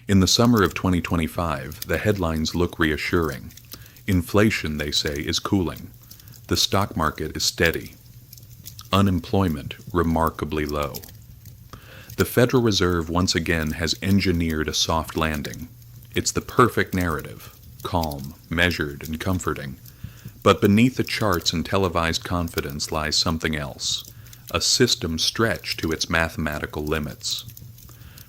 In the summer of 2025, the headlines look reassuring. Inflation, they say, is cooling. The stock market is steady. Unemployment remarkably low. The Federal Reserve once again has engineered a soft landing. It's the perfect narrative, calm, measured, and comforting. But beneath the charts and televised confidence lies something else, a system stretched to its mathematical limits.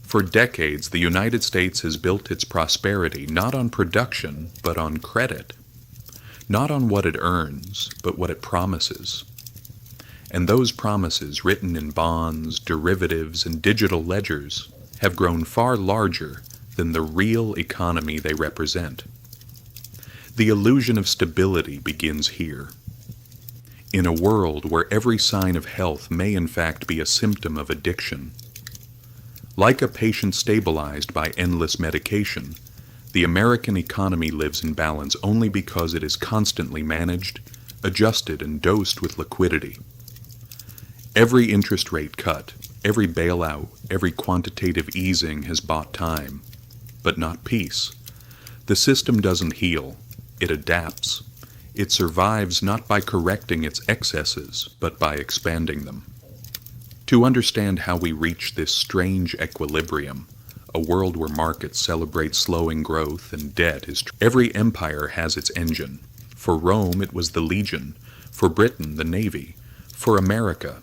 For decades, the United States has built its prosperity not on production, but on credit. Not on what it earns, but what it promises. And those promises, written in bonds, derivatives, and digital ledgers, have grown far larger than the real economy they represent. The illusion of stability begins here. In a world where every sign of health may in fact be a symptom of addiction. Like a patient stabilized by endless medication, the American economy lives in balance only because it is constantly managed, adjusted, and dosed with liquidity. Every interest rate cut, every bailout, every quantitative easing has bought time, but not peace. The system doesn't heal, it adapts. It survives not by correcting its excesses, but by expanding them. To understand how we reach this strange equilibrium, a world where markets celebrate slowing growth and debt is every empire has its engine. For Rome, it was the legion. For Britain, the navy. For America,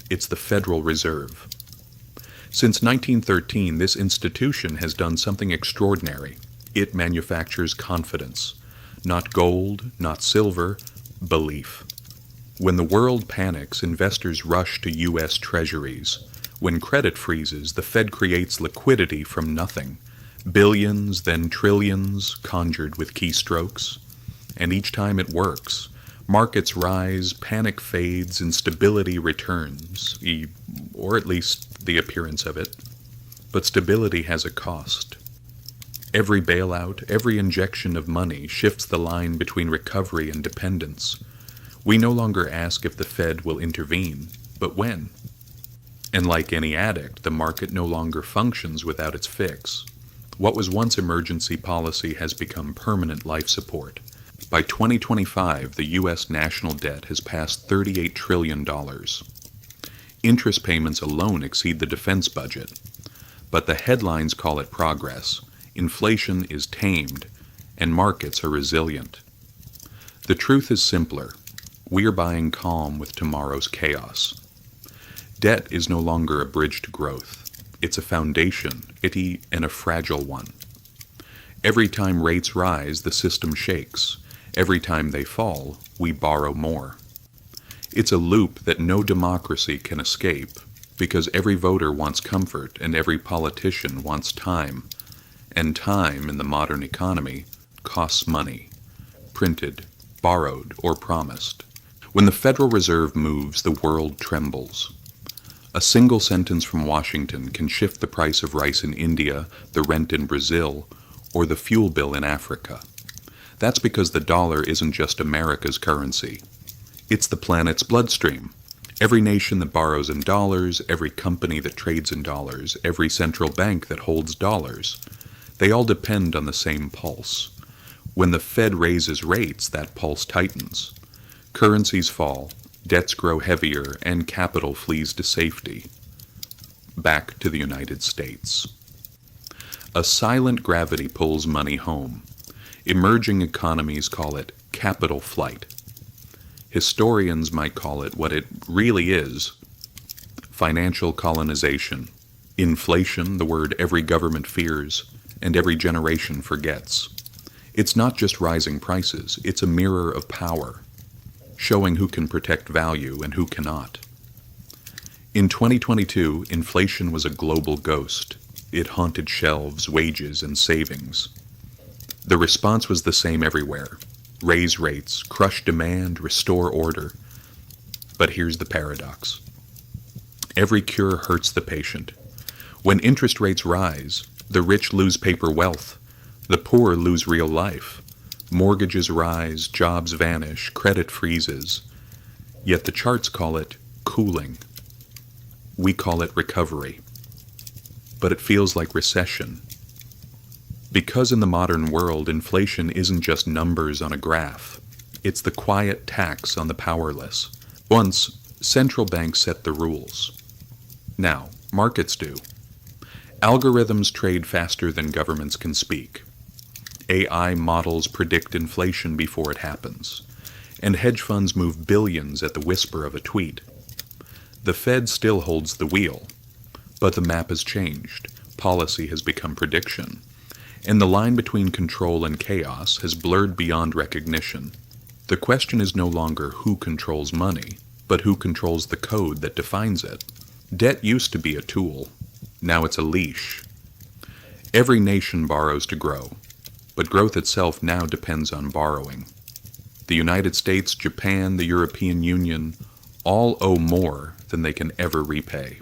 it's the Federal Reserve. Since 1913, this institution has done something extraordinary. It manufactures confidence. Not gold, not silver, belief. When the world panics, investors rush to U.S. treasuries. When credit freezes, the Fed creates liquidity from nothing. Billions, then trillions, conjured with keystrokes. And each time it works. Markets rise, panic fades, and stability returns, or at least the appearance of it. But stability has a cost. Every bailout, every injection of money shifts the line between recovery and dependence. We no longer ask if the Fed will intervene, but when. And like any addict, the market no longer functions without its fix. What was once emergency policy has become permanent life support. By 2025, the U.S. national debt has passed $38 trillion. Interest payments alone exceed the defense budget. But the headlines call it progress. Inflation is tamed, and markets are resilient. The truth is simpler. We are buying calm with tomorrow's chaos. Debt is no longer a bridge to growth. It's a foundation, and a fragile one. Every time rates rise, the system shakes. Every time they fall, we borrow more. It's a loop that no democracy can escape, because every voter wants comfort and every politician wants time. And time, in the modern economy, costs money. Printed, borrowed, or promised. When the Federal Reserve moves, the world trembles. A single sentence from Washington can shift the price of rice in India, the rent in Brazil, or the fuel bill in Africa. That's because the dollar isn't just America's currency. It's the planet's bloodstream. Every nation that borrows in dollars, every company that trades in dollars, every central bank that holds dollars, they all depend on the same pulse. When the Fed raises rates, that pulse tightens. Currencies fall, debts grow heavier, and capital flees to safety. Back to the United States. A silent gravity pulls money home. Emerging economies call it capital flight. Historians might call it what it really is: financial colonization. Inflation, the word every government fears and every generation forgets. It's not just rising prices, it's a mirror of power, showing who can protect value and who cannot. In 2022, inflation was a global ghost. It haunted shelves, wages, and savings. The response was the same everywhere. Raise rates, crush demand, restore order. But here's the paradox. Every cure hurts the patient. When interest rates rise, the rich lose paper wealth. The poor lose real life. Mortgages rise, jobs vanish, credit freezes. Yet the charts call it cooling. We call it recovery. But it feels like recession. Because in the modern world, inflation isn't just numbers on a graph. It's the quiet tax on the powerless. Once, central banks set the rules. Now, markets do. Algorithms trade faster than governments can speak. AI models predict inflation before it happens. And hedge funds move billions at the whisper of a tweet. The Fed still holds the wheel. But the map has changed. Policy has become prediction. And the line between control and chaos has blurred beyond recognition. The question is no longer who controls money, but who controls the code that defines it. Debt used to be a tool. Now it's a leash. Every nation borrows to grow, but growth itself now depends on borrowing. The United States, Japan, the European Union, all owe more than they can ever repay.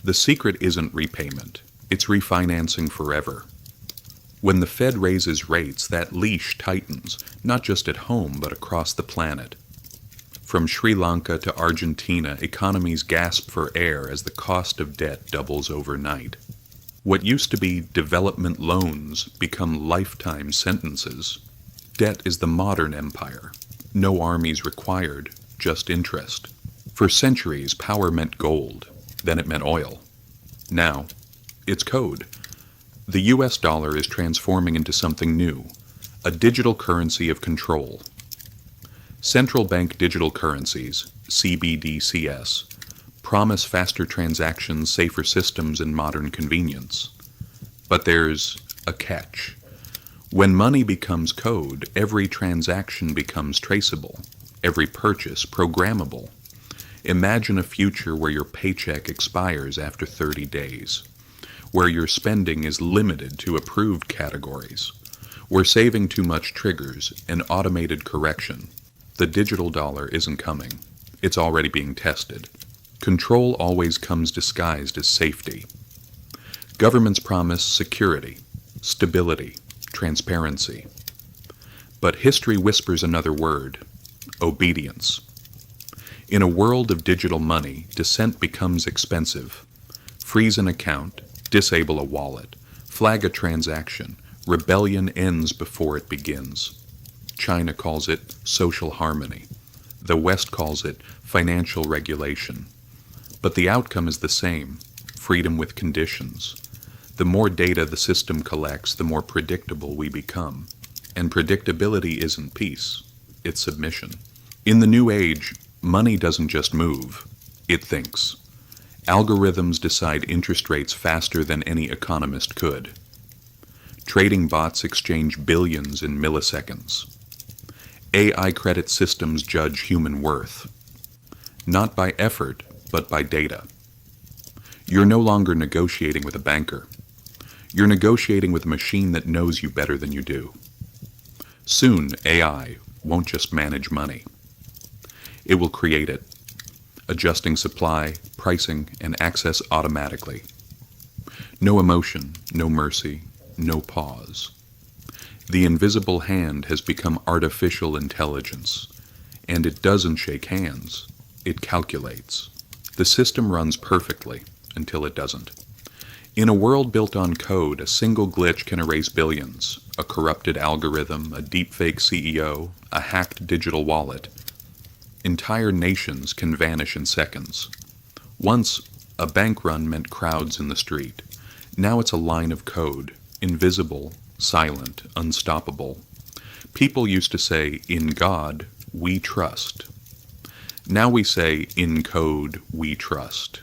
The secret isn't repayment, it's refinancing forever. When the Fed raises rates, that leash tightens, not just at home, but across the planet. From Sri Lanka to Argentina, economies gasp for air as the cost of debt doubles overnight. What used to be development loans become lifetime sentences. Debt is the modern empire. No armies required, just interest. For centuries, power meant gold. Then it meant oil. Now, it's code. The US dollar is transforming into something new, a digital currency of control. Central bank digital currencies, CBDCs, promise faster transactions, safer systems, and modern convenience. But there's a catch. When money becomes code, every transaction becomes traceable, every purchase programmable. Imagine a future where your paycheck expires after 30 days, where your spending is limited to approved categories, where saving too much triggers an automated correction. The digital dollar isn't coming. It's already being tested. Control always comes disguised as safety. Governments promise security, stability, transparency. But history whispers another word: obedience. In a world of digital money, dissent becomes expensive. Freeze an account, disable a wallet, flag a transaction. Rebellion ends before it begins. China calls it social harmony. The West calls it financial regulation. But the outcome is the same: freedom with conditions. The more data the system collects, the more predictable we become. And predictability isn't peace, it's submission. In the new age, money doesn't just move, it thinks. Algorithms decide interest rates faster than any economist could. Trading bots exchange billions in milliseconds. AI credit systems judge human worth, not by effort, but by data. You're no longer negotiating with a banker. You're negotiating with a machine that knows you better than you do. Soon, AI won't just manage money. It will create it, adjusting supply, pricing, and access automatically. No emotion, no mercy, no pause. The invisible hand has become artificial intelligence, and it doesn't shake hands, it calculates. The system runs perfectly until it doesn't. In a world built on code, a single glitch can erase billions. A corrupted algorithm, a deepfake CEO, a hacked digital wallet. Entire nations can vanish in seconds. Once, a bank run meant crowds in the street. Now it's a line of code, invisible, silent, unstoppable. People used to say, "In God, we trust." Now we say, "In code, we trust."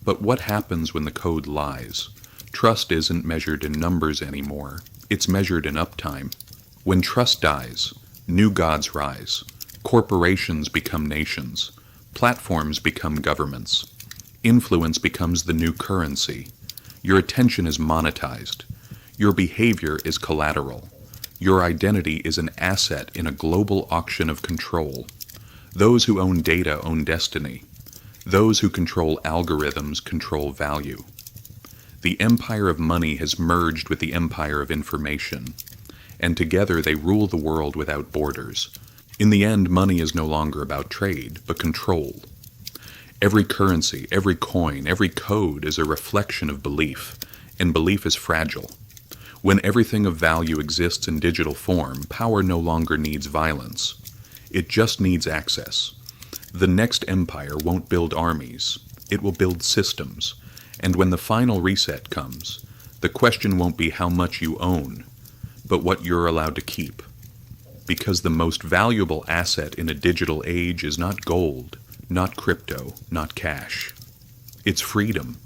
But what happens when the code lies? Trust isn't measured in numbers anymore. It's measured in uptime. When trust dies, new gods rise. Corporations become nations. Platforms become governments. Influence becomes the new currency. Your attention is monetized. Your behavior is collateral. Your identity is an asset in a global auction of control. Those who own data own destiny. Those who control algorithms control value. The empire of money has merged with the empire of information, and together they rule the world without borders. In the end, money is no longer about trade, but control. Every currency, every coin, every code is a reflection of belief, and belief is fragile. When everything of value exists in digital form, power no longer needs violence. It just needs access. The next empire won't build armies. It will build systems. And when the final reset comes, the question won't be how much you own, but what you're allowed to keep. Because the most valuable asset in a digital age is not gold, not crypto, not cash. It's freedom.